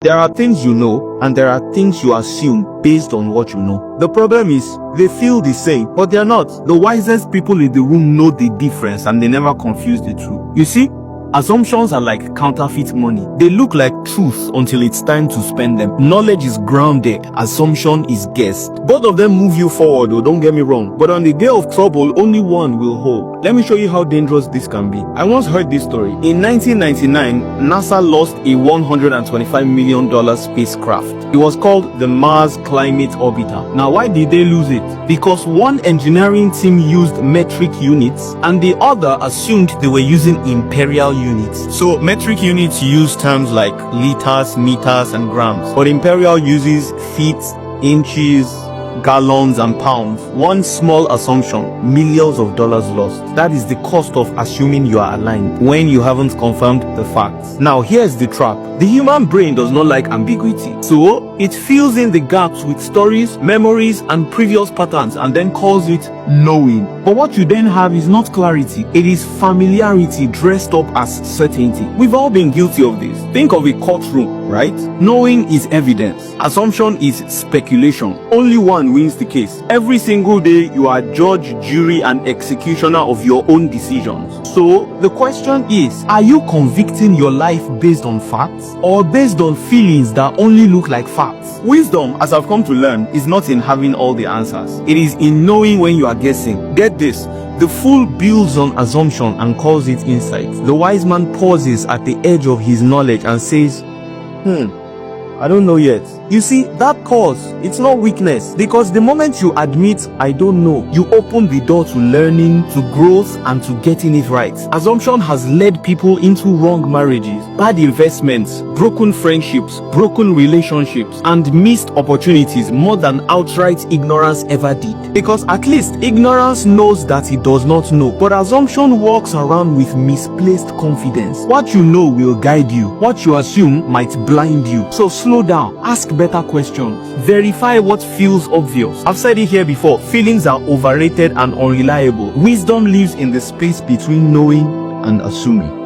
There are things you know, and there are things you assume based on what you know. The problem is, they feel the same, but they are not. The wisest people in the room know the difference, and they never confuse the two. You see, assumptions are like counterfeit money. They look like truth until it's time to spend them. Knowledge is grounded, assumption is guessed. Both of them move you forward, though, don't get me wrong. But on the day of trouble, only one will hold. Let me show you how dangerous this can be. I once heard this story. In 1999, NASA lost a $125 million spacecraft. It was called the Mars Climate Orbiter. Now, why did they lose it? Because one engineering team used metric units, and the other assumed they were using imperial units. So metric units use terms like liters, meters, and grams, but imperial uses feet, inches, gallons, and pounds. One small assumption, millions of dollars lost. That is the cost of assuming you are aligned when you haven't confirmed the facts. Now, here's the trap. The human brain does not like ambiguity, so it fills in the gaps with stories, memories, and previous patterns, and then calls it knowing. But what you then have is not clarity, it is familiarity dressed up as certainty. We've all been guilty of this. Think of a courtroom, right? Knowing is evidence, assumption is speculation. Only one wins the case. Every single day you are judge, jury, and executioner of your own decisions. So the question is, are you convicting your life based on facts or based on feelings that only look like facts? Wisdom, as I've come to learn, is not in having all the answers. It is in knowing when you are guessing. Get this. The fool builds on assumption and calls it insight. The wise man pauses at the edge of his knowledge and says, I don't know yet. You see, that pause, it's not weakness, because the moment you admit, I don't know, you open the door to learning, to growth, and to getting it right. Assumption has led people into wrong marriages, bad investments, broken friendships, broken relationships, and missed opportunities more than outright ignorance ever did. Because at least ignorance knows that it does not know, but assumption walks around with misplaced confidence. What you know will guide you. What you assume might blind you. So slow down, ask better questions, verify what feels obvious. I've said it here before, feelings are overrated and unreliable. Wisdom lives in the space between knowing and assuming.